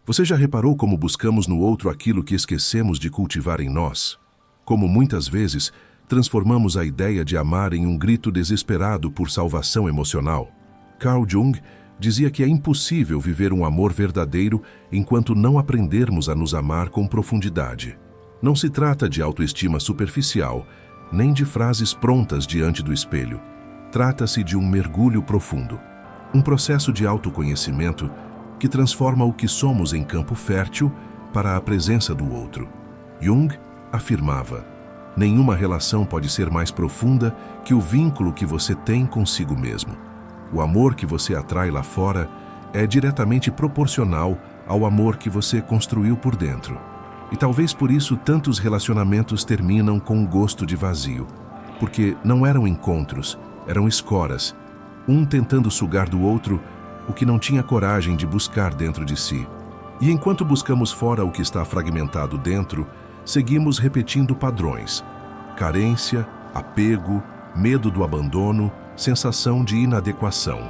Você já reparou como buscamos no outro aquilo que esquecemos de cultivar em nós? Como muitas vezes transformamos a ideia de amar em um grito desesperado por salvação emocional? Carl Jung dizia que é impossível viver um amor verdadeiro enquanto não aprendermos a nos amar com profundidade. Não se trata de autoestima superficial, nem de frases prontas diante do espelho. Trata-se de um mergulho profundo, um processo de autoconhecimento que transforma o que somos em campo fértil para a presença do outro. Jung afirmava: nenhuma relação pode ser mais profunda que o vínculo que você tem consigo mesmo. O amor que você atrai lá fora é diretamente proporcional ao amor que você construiu por dentro. E talvez por isso tantos relacionamentos terminam com um gosto de vazio, porque não eram encontros, eram escoras, um tentando sugar do outro o que não tinha coragem de buscar dentro de si. E enquanto buscamos fora o que está fragmentado dentro, seguimos repetindo padrões: carência, apego, medo do abandono, sensação de inadequação.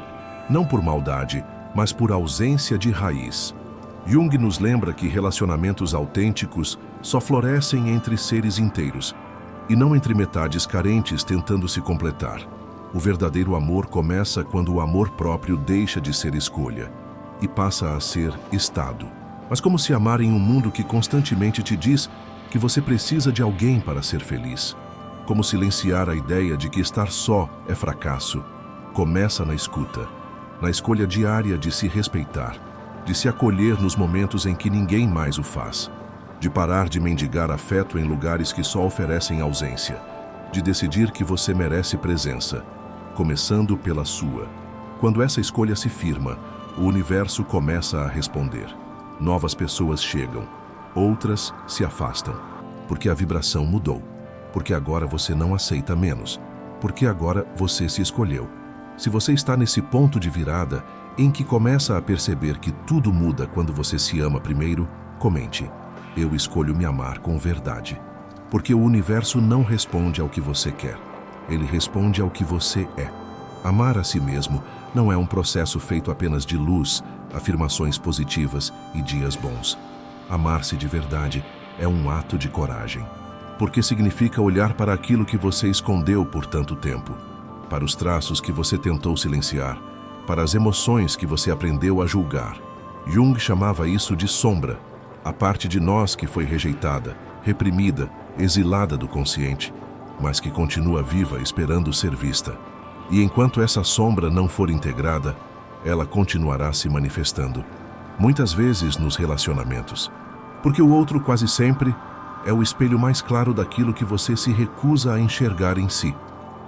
Não por maldade, mas por ausência de raiz. Jung nos lembra que relacionamentos autênticos só florescem entre seres inteiros, e não entre metades carentes tentando se completar. O verdadeiro amor começa quando o amor próprio deixa de ser escolha e passa a ser estado. Mas como se amar em um mundo que constantemente te diz que você precisa de alguém para ser feliz? Como silenciar a ideia de que estar só é fracasso? Começa na escuta, na escolha diária de se respeitar, de se acolher nos momentos em que ninguém mais o faz, de parar de mendigar afeto em lugares que só oferecem ausência, de decidir que você merece presença, começando pela sua. Quando essa escolha se firma, o universo começa a responder. Novas pessoas chegam, outras se afastam, porque a vibração mudou, porque agora você não aceita menos, porque agora você se escolheu. Se você está nesse ponto de virada, em que começa a perceber que tudo muda quando você se ama primeiro, comente: eu escolho me amar com verdade. Porque o universo não responde ao que você quer, ele responde ao que você é. Amar a si mesmo não é um processo feito apenas de luz, afirmações positivas e dias bons. Amar-se de verdade é um ato de coragem, porque significa olhar para aquilo que você escondeu por tanto tempo, para os traços que você tentou silenciar, para as emoções que você aprendeu a julgar. Jung chamava isso de sombra, a parte de nós que foi rejeitada, reprimida, exilada do consciente, mas que continua viva esperando ser vista. E enquanto essa sombra não for integrada, ela continuará se manifestando, muitas vezes nos relacionamentos. Porque o outro quase sempre é o espelho mais claro daquilo que você se recusa a enxergar em si.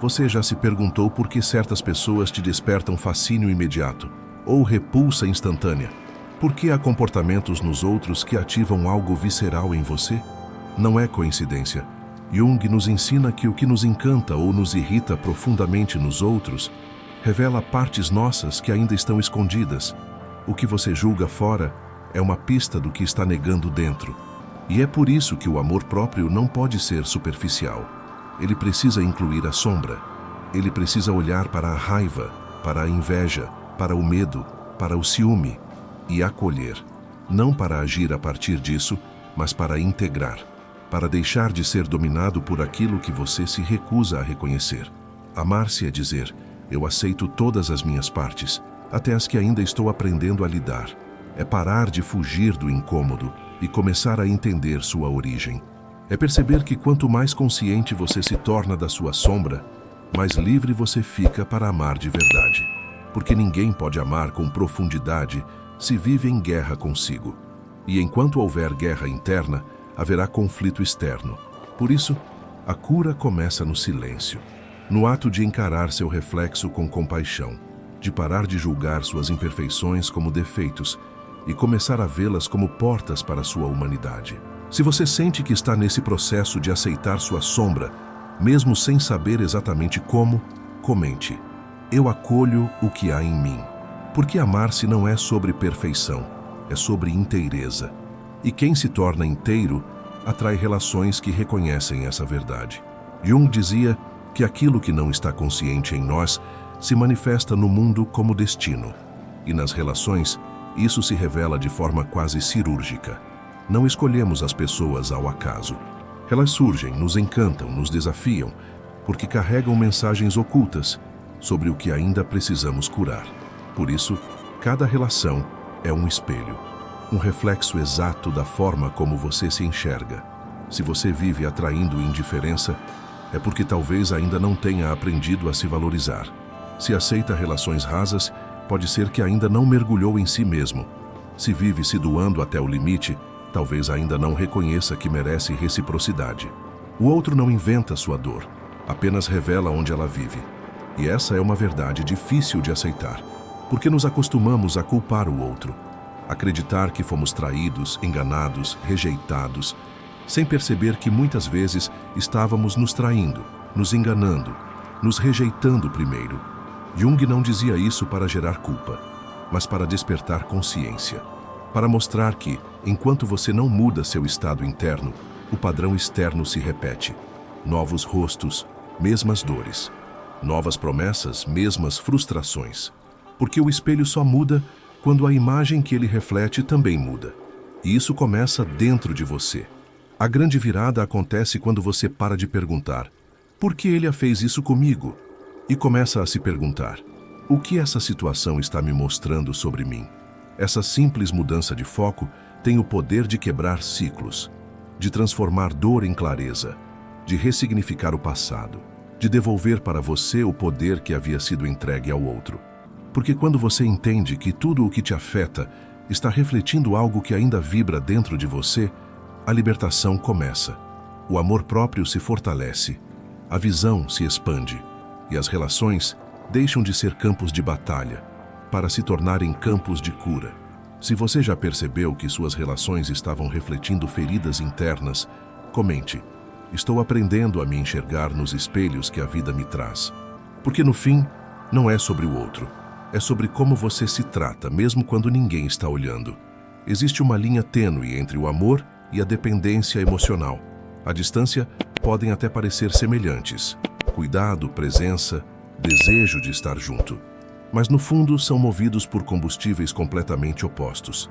Você já se perguntou por que certas pessoas te despertam fascínio imediato ou repulsa instantânea? Por que há comportamentos nos outros que ativam algo visceral em você? Não é coincidência. Jung nos ensina que o que nos encanta ou nos irrita profundamente nos outros revela partes nossas que ainda estão escondidas. O que você julga fora é uma pista do que está negando dentro. E é por isso que o amor próprio não pode ser superficial. Ele precisa incluir a sombra. Ele precisa olhar para a raiva, para a inveja, para o medo, para o ciúme e acolher. Não para agir a partir disso, mas para integrar, para deixar de ser dominado por aquilo que você se recusa a reconhecer. Amar-se é dizer: eu aceito todas as minhas partes, até as que ainda estou aprendendo a lidar. É parar de fugir do incômodo e começar a entender sua origem. É perceber que quanto mais consciente você se torna da sua sombra, mais livre você fica para amar de verdade. Porque ninguém pode amar com profundidade se vive em guerra consigo. E enquanto houver guerra interna, haverá conflito externo. Por isso, a cura começa no silêncio, no ato de encarar seu reflexo com compaixão, de parar de julgar suas imperfeições como defeitos e começar a vê-las como portas para a sua humanidade. Se você sente que está nesse processo de aceitar sua sombra, mesmo sem saber exatamente como, comente: eu acolho o que há em mim. Porque amar-se não é sobre perfeição, é sobre inteireza. E quem se torna inteiro atrai relações que reconhecem essa verdade. Jung dizia que aquilo que não está consciente em nós se manifesta no mundo como destino, e nas relações Isso se revela de forma quase cirúrgica. Não escolhemos as pessoas ao acaso. Elas surgem, nos encantam, nos desafiam, porque carregam mensagens ocultas sobre o que ainda precisamos curar. Por isso, cada relação é um espelho, um reflexo exato da forma como você se enxerga. Se você vive atraindo indiferença, é porque talvez ainda não tenha aprendido a se valorizar. Se aceita relações rasas, pode ser que ainda não mergulhou em si mesmo. Se vive se doando até o limite, talvez ainda não reconheça que merece reciprocidade. O outro não inventa sua dor, apenas revela onde ela vive. E essa é uma verdade difícil de aceitar, porque nos acostumamos a culpar o outro, acreditar que fomos traídos, enganados, rejeitados, sem perceber que muitas vezes estávamos nos traindo, nos enganando, nos rejeitando primeiro. Jung não dizia isso para gerar culpa, mas para despertar consciência, para mostrar que, enquanto você não muda seu estado interno, o padrão externo se repete. Novos rostos, mesmas dores. Novas promessas, mesmas frustrações. Porque o espelho só muda quando a imagem que ele reflete também muda. E isso começa dentro de você. A grande virada acontece quando você para de perguntar: por que ele fez isso comigo? E começa a se perguntar: o que essa situação está me mostrando sobre mim? Essa simples mudança de foco tem o poder de quebrar ciclos, de transformar dor em clareza, de ressignificar o passado, de devolver para você o poder que havia sido entregue ao outro. Porque quando você entende que tudo o que te afeta está refletindo algo que ainda vibra dentro de você, a libertação começa. O amor próprio se fortalece, a visão se expande e as relações deixam de ser campos de batalha para se tornarem campos de cura. Se você já percebeu que suas relações estavam refletindo feridas internas, comente: estou aprendendo a me enxergar nos espelhos que a vida me traz. Porque no fim, não é sobre o outro, é sobre como você se trata, mesmo quando ninguém está olhando. Existe uma linha tênue entre o amor e a dependência emocional. À distância, podem até parecer semelhantes: cuidado, presença, desejo de estar junto. Mas no fundo são movidos por combustíveis completamente opostos.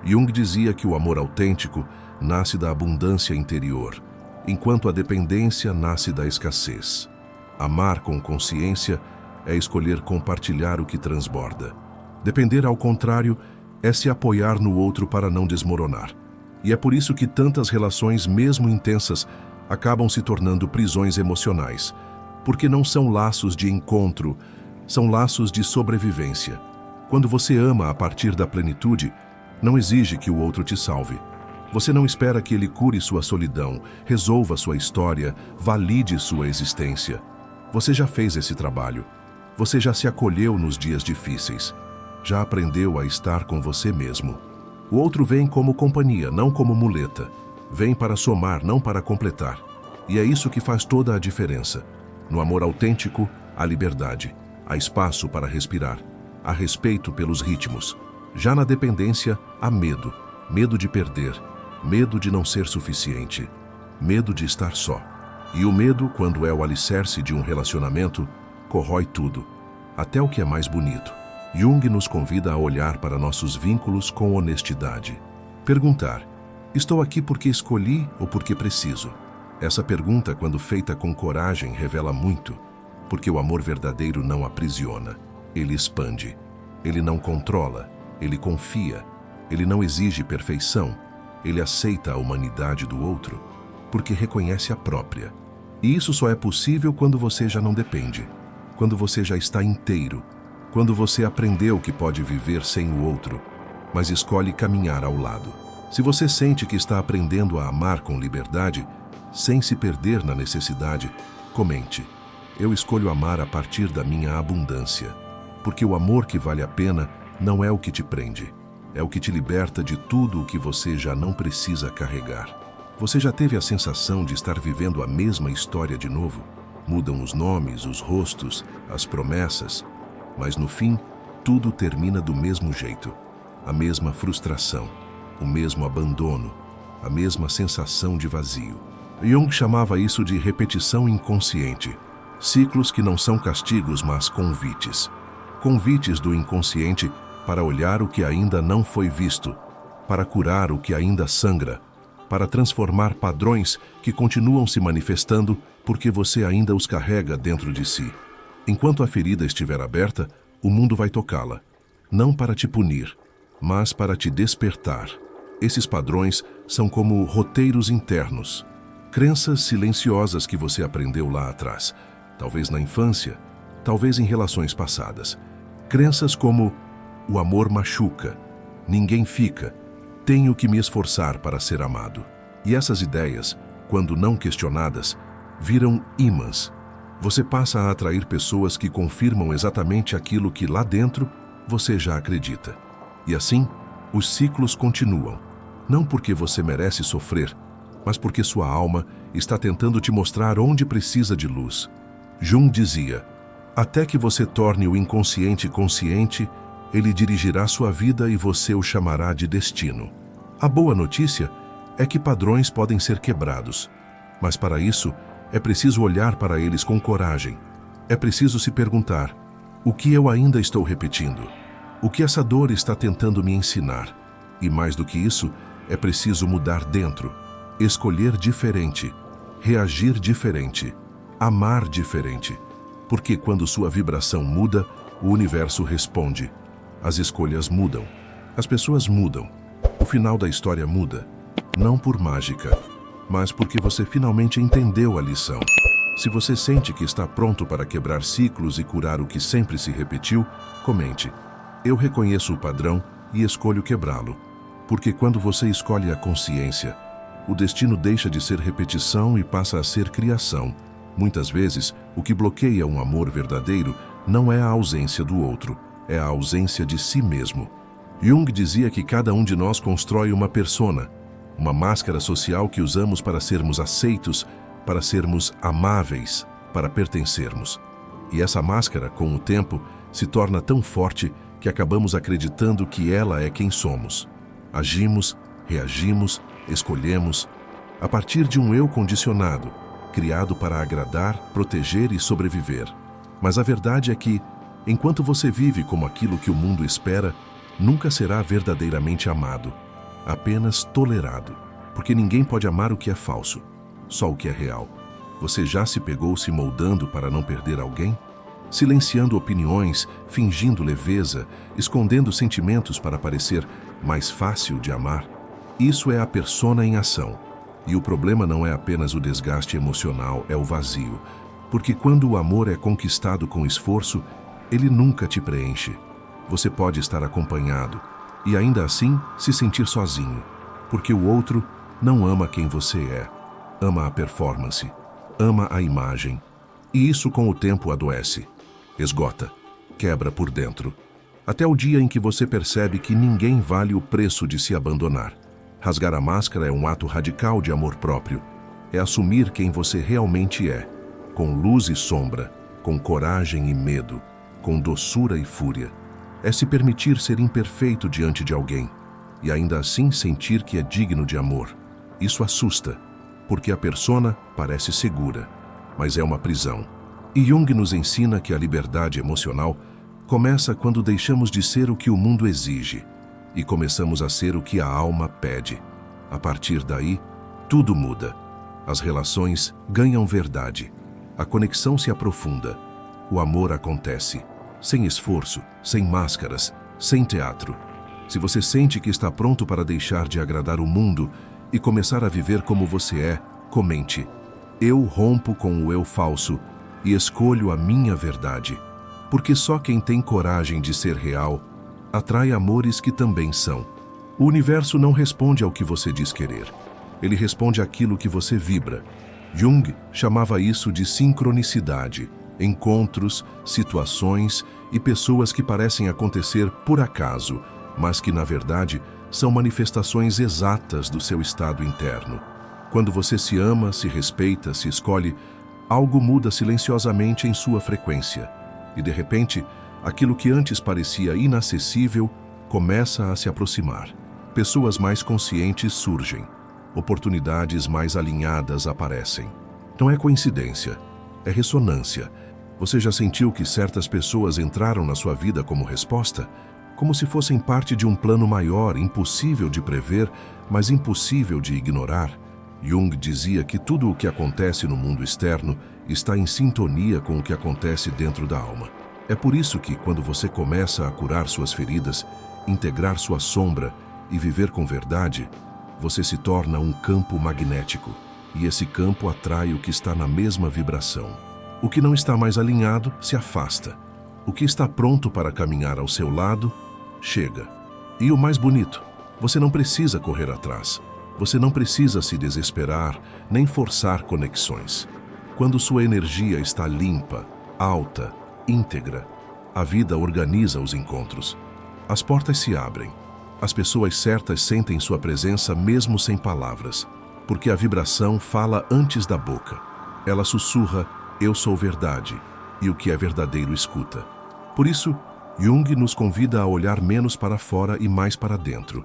Jung dizia que o amor autêntico nasce da abundância interior, enquanto a dependência nasce da escassez. Amar com consciência é escolher compartilhar o que transborda. Depender, ao contrário, é se apoiar no outro para não desmoronar. E é por isso que tantas relações, mesmo intensas, acabam se tornando prisões emocionais, porque não são laços de encontro, são laços de sobrevivência. Quando você ama a partir da plenitude, não exige que o outro te salve. Você não espera que ele cure sua solidão, resolva sua história, valide sua existência. Você já fez esse trabalho. Você já se acolheu nos dias difíceis. Já aprendeu a estar com você mesmo. O outro vem como companhia, não como muleta. Vem para somar, não para completar. E é isso que faz toda a diferença. No amor autêntico, há liberdade. Há espaço para respirar. Há respeito pelos ritmos. Já na dependência, há medo. Medo de perder. Medo de não ser suficiente. Medo de estar só. E o medo, quando é o alicerce de um relacionamento, corrói tudo, até o que é mais bonito. Jung nos convida a olhar para nossos vínculos com honestidade. Perguntar: estou aqui porque escolhi ou porque preciso? Essa pergunta, quando feita com coragem, revela muito, porque o amor verdadeiro não aprisiona, ele expande. Ele não controla, ele confia. Ele não exige perfeição, ele aceita a humanidade do outro, porque reconhece a própria. E isso só é possível quando você já não depende, quando você já está inteiro, quando você aprendeu que pode viver sem o outro, mas escolhe caminhar ao lado. Se você sente que está aprendendo a amar com liberdade, sem se perder na necessidade, comente: eu escolho amar a partir da minha abundância, porque o amor que vale a pena não é o que te prende, é o que te liberta de tudo o que você já não precisa carregar. Você já teve a sensação de estar vivendo a mesma história de novo? Mudam os nomes, os rostos, as promessas, mas no fim, tudo termina do mesmo jeito. A mesma frustração, o mesmo abandono, a mesma sensação de vazio. Jung chamava isso de repetição inconsciente. Ciclos que não são castigos, mas convites. Convites do inconsciente para olhar o que ainda não foi visto, para curar o que ainda sangra, para transformar padrões que continuam se manifestando porque você ainda os carrega dentro de si. Enquanto a ferida estiver aberta, o mundo vai tocá-la, não para te punir, mas para te despertar. Esses padrões são como roteiros internos, crenças silenciosas que você aprendeu lá atrás, talvez na infância, talvez em relações passadas. Crenças como: o amor machuca, ninguém fica, tenho que me esforçar para ser amado. E essas ideias, quando não questionadas, viram ímãs. Você passa a atrair pessoas que confirmam exatamente aquilo que lá dentro você já acredita. E assim, os ciclos continuam. Não porque você merece sofrer, mas porque sua alma está tentando te mostrar onde precisa de luz. Jung dizia: até que você torne o inconsciente consciente, ele dirigirá sua vida e você o chamará de destino. A boa notícia é que padrões podem ser quebrados, mas para isso é preciso olhar para eles com coragem. É preciso se perguntar: o que eu ainda estou repetindo? O que essa dor está tentando me ensinar? E mais do que isso, é preciso mudar dentro, escolher diferente, reagir diferente, amar diferente. Porque quando sua vibração muda, o universo responde. As escolhas mudam, as pessoas mudam, o final da história muda. Não por mágica, mas porque você finalmente entendeu a lição. Se você sente que está pronto para quebrar ciclos e curar o que sempre se repetiu, comente: eu reconheço o padrão e escolho quebrá-lo. Porque quando você escolhe a consciência, o destino deixa de ser repetição e passa a ser criação. Muitas vezes, o que bloqueia um amor verdadeiro não é a ausência do outro, é a ausência de si mesmo. Jung dizia que cada um de nós constrói uma persona, uma máscara social que usamos para sermos aceitos, para sermos amáveis, para pertencermos. E essa máscara, com o tempo, se torna tão forte que acabamos acreditando que ela é quem somos. Agimos, reagimos, escolhemos, a partir de um eu condicionado, criado para agradar, proteger e sobreviver. Mas a verdade é que, enquanto você vive como aquilo que o mundo espera, nunca será verdadeiramente amado, apenas tolerado, porque ninguém pode amar o que é falso, só o que é real. Você já se pegou se moldando para não perder alguém? Silenciando opiniões, fingindo leveza, escondendo sentimentos para parecer mais fácil de amar? Isso é a persona em ação. E o problema não é apenas o desgaste emocional, é o vazio. Porque quando o amor é conquistado com esforço, ele nunca te preenche. Você pode estar acompanhado e ainda assim se sentir sozinho, porque o outro não ama quem você é, ama a performance, ama a imagem. E isso com o tempo adoece, esgota, quebra por dentro, até o dia em que você percebe que ninguém vale o preço de se abandonar. Rasgar a máscara é um ato radical de amor próprio. É assumir quem você realmente é, com luz e sombra, com coragem e medo, com doçura e fúria. É se permitir ser imperfeito diante de alguém e ainda assim sentir que é digno de amor. Isso assusta, porque a persona parece segura, mas é uma prisão. E Jung nos ensina que a liberdade emocional começa quando deixamos de ser o que o mundo exige e começamos a ser o que a alma pede. A partir daí, tudo muda. As relações ganham verdade. A conexão se aprofunda. O amor acontece. Sem esforço, sem máscaras, sem teatro. Se você sente que está pronto para deixar de agradar o mundo e começar a viver como você é, comente: eu rompo com o eu falso e escolho a minha verdade. Porque só quem tem coragem de ser real atrai amores que também são. O universo não responde ao que você diz querer. Ele responde àquilo que você vibra. Jung chamava isso de sincronicidade. Encontros, situações e pessoas que parecem acontecer por acaso, mas que, na verdade, são manifestações exatas do seu estado interno. Quando você se ama, se respeita, se escolhe, algo muda silenciosamente em sua frequência. E, de repente, aquilo que antes parecia inacessível começa a se aproximar. Pessoas mais conscientes surgem. Oportunidades mais alinhadas aparecem. Não é coincidência, é ressonância. Você já sentiu que certas pessoas entraram na sua vida como resposta? como se fossem parte de um plano maior, impossível de prever, mas impossível de ignorar. Jung dizia que tudo o que acontece no mundo externo está em sintonia com o que acontece dentro da alma. É por isso que, quando você começa a curar suas feridas, integrar sua sombra e viver com verdade, você se torna um campo magnético, e esse campo atrai o que está na mesma vibração. O que não está mais alinhado se afasta. O que está pronto para caminhar ao seu lado, chega. E o mais bonito, você não precisa correr atrás. Você não precisa se desesperar, nem forçar conexões. Quando sua energia está limpa, alta, íntegra, a vida organiza os encontros. As portas se abrem. As pessoas certas sentem sua presença mesmo sem palavras, porque a vibração fala antes da boca. Ela sussurra, eu sou verdade, e o que é verdadeiro escuta. Por isso, Jung nos convida a olhar menos para fora e mais para dentro,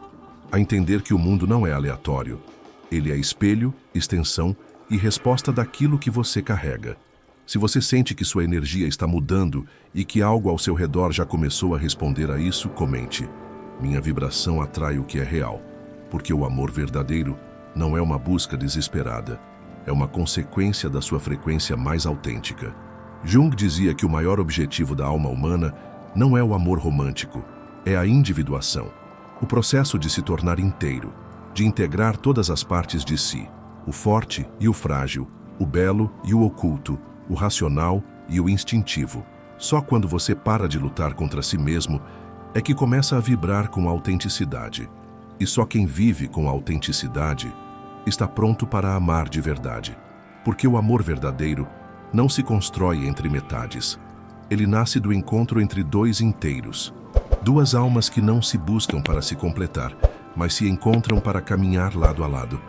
a entender que o mundo não é aleatório. Ele é espelho, extensão e resposta daquilo que você carrega. Se você sente que sua energia está mudando e que algo ao seu redor já começou a responder a isso, comente. Minha vibração atrai o que é real, porque o amor verdadeiro não é uma busca desesperada, é uma consequência da sua frequência mais autêntica. Jung dizia que o maior objetivo da alma humana não é o amor romântico, é a individuação. O processo de se tornar inteiro, de integrar todas as partes de si, o forte e o frágil, o belo e o oculto, o racional e o instintivo. Só quando você para de lutar contra si mesmo é que começa a vibrar com autenticidade. E só quem vive com autenticidade está pronto para amar de verdade. Porque o amor verdadeiro não se constrói entre metades. Ele nasce do encontro entre dois inteiros. Duas almas que não se buscam para se completar, mas se encontram para caminhar lado a lado.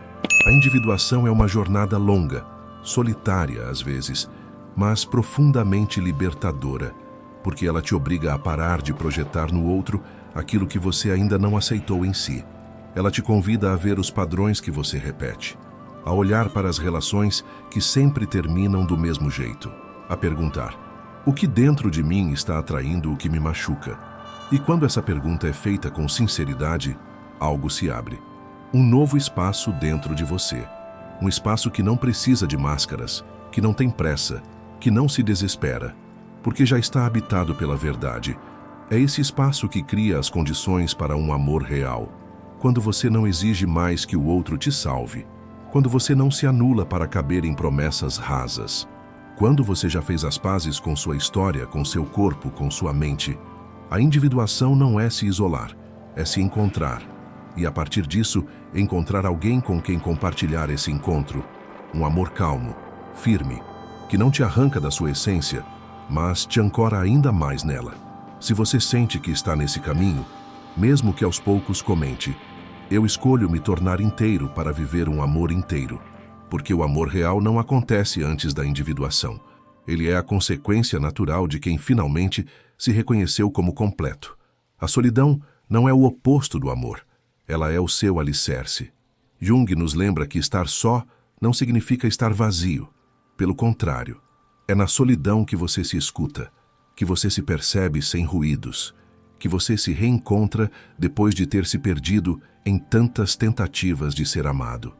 A individuação é uma jornada longa, solitária às vezes, mas profundamente libertadora, porque ela te obriga a parar de projetar no outro aquilo que você ainda não aceitou em si. Ela te convida a ver os padrões que você repete, a olhar para as relações que sempre terminam do mesmo jeito, a perguntar: o que dentro de mim está atraindo o que me machuca? E quando essa pergunta é feita com sinceridade, algo se abre. Um novo espaço dentro de você. Um espaço que não precisa de máscaras, que não tem pressa, que não se desespera, porque já está habitado pela verdade. É esse espaço que cria as condições para um amor real. Quando você não exige mais que o outro te salve. Quando você não se anula para caber em promessas rasas. Quando você já fez as pazes com sua história, com seu corpo, com sua mente. A individuação não é se isolar, é se encontrar. E a partir disso, encontrar alguém com quem compartilhar esse encontro. Um amor calmo, firme, que não te arranca da sua essência, mas te ancora ainda mais nela. Se você sente que está nesse caminho, mesmo que aos poucos comente: eu escolho me tornar inteiro para viver um amor inteiro. Porque o amor real não acontece antes da individuação. Ele é a consequência natural de quem finalmente se reconheceu como completo. A solidão não é o oposto do amor. Ela é o seu alicerce. Jung nos lembra que estar só não significa estar vazio. Pelo contrário, é na solidão que você se escuta, que você se percebe sem ruídos, que você se reencontra depois de ter se perdido em tantas tentativas de ser amado.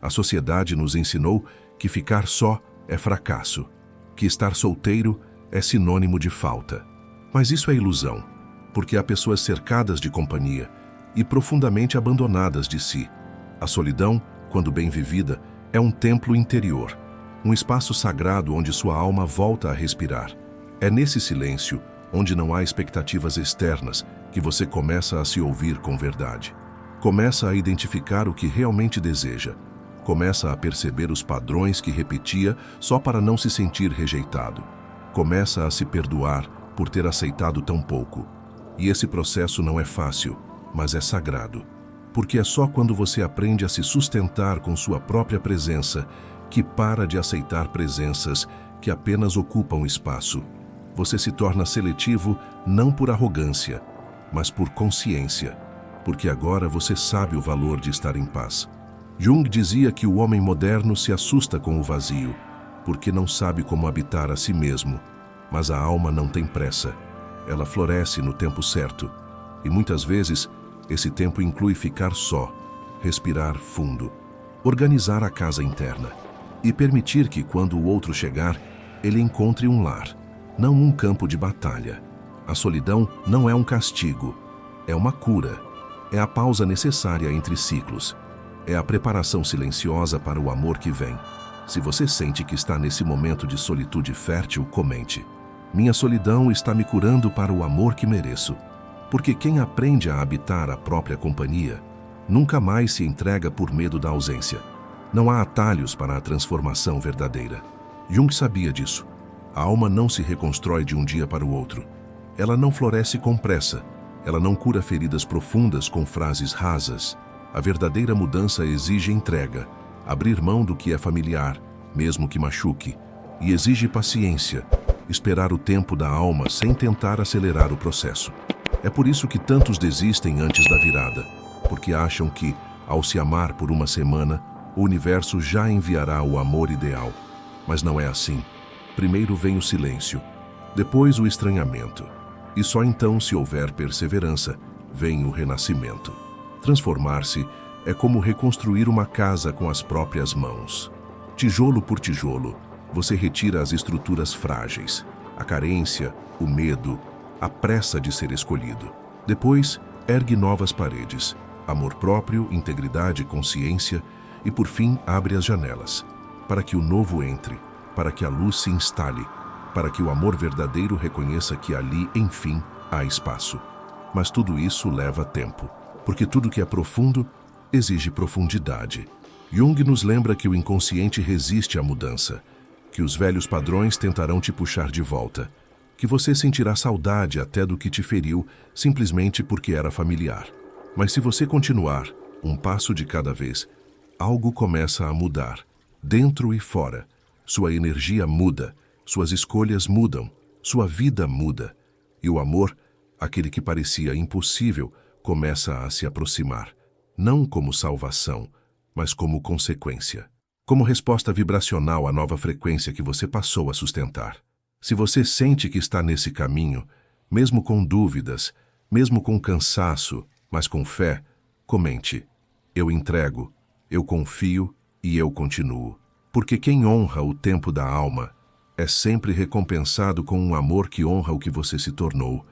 A sociedade nos ensinou que ficar só é fracasso, que estar solteiro é sinônimo de falta. Mas isso é ilusão, porque há pessoas cercadas de companhia e profundamente abandonadas de si. A solidão, quando bem vivida, é um templo interior, um espaço sagrado onde sua alma volta a respirar. É nesse silêncio, onde não há expectativas externas, que você começa a se ouvir com verdade. Começa a identificar o que realmente deseja. Começa a perceber os padrões que repetia só para não se sentir rejeitado. Começa a se perdoar por ter aceitado tão pouco. E esse processo não é fácil, mas é sagrado. Porque é só quando você aprende a se sustentar com sua própria presença que para de aceitar presenças que apenas ocupam espaço. Você se torna seletivo não por arrogância, mas por consciência, porque agora você sabe o valor de estar em paz. Jung dizia que o homem moderno se assusta com o vazio, porque não sabe como habitar a si mesmo, mas a alma não tem pressa. Ela floresce no tempo certo. E muitas vezes, esse tempo inclui ficar só, respirar fundo, organizar a casa interna e permitir que, quando o outro chegar, ele encontre um lar, não um campo de batalha. A solidão não é um castigo, é uma cura, é a pausa necessária entre ciclos, é a preparação silenciosa para o amor que vem. Se você sente que está nesse momento de solitude fértil, comente: minha solidão está me curando para o amor que mereço. Porque quem aprende a habitar a própria companhia, nunca mais se entrega por medo da ausência. Não há atalhos para a transformação verdadeira. Jung sabia disso. A alma não se reconstrói de um dia para o outro. Ela não floresce com pressa. Ela não cura feridas profundas com frases rasas. A verdadeira mudança exige entrega, abrir mão do que é familiar, mesmo que machuque, e exige paciência, esperar o tempo da alma sem tentar acelerar o processo. É por isso que tantos desistem antes da virada, porque acham que, ao se amar por uma semana, o universo já enviará o amor ideal. Mas não é assim. Primeiro vem o silêncio, depois o estranhamento, e só então, se houver perseverança, vem o renascimento. Transformar-se é como reconstruir uma casa com as próprias mãos. Tijolo por tijolo, você retira as estruturas frágeis, a carência, o medo, a pressa de ser escolhido. Depois, ergue novas paredes, amor próprio, integridade, consciência e, por fim, abre as janelas, para que o novo entre, para que a luz se instale, para que o amor verdadeiro reconheça que ali, enfim, há espaço. Mas tudo isso leva tempo, porque tudo que é profundo exige profundidade. Jung nos lembra que o inconsciente resiste à mudança, que os velhos padrões tentarão te puxar de volta, que você sentirá saudade até do que te feriu simplesmente porque era familiar. Mas se você continuar, um passo de cada vez, algo começa a mudar, dentro e fora. Sua energia muda, suas escolhas mudam, sua vida muda. E o amor, aquele que parecia impossível, começa a se aproximar, não como salvação, mas como consequência, como resposta vibracional à nova frequência que você passou a sustentar. Se você sente que está nesse caminho, mesmo com dúvidas, mesmo com cansaço, mas com fé, comente: eu entrego, eu confio e eu continuo. Porque quem honra o tempo da alma é sempre recompensado com um amor que honra o que você se tornou,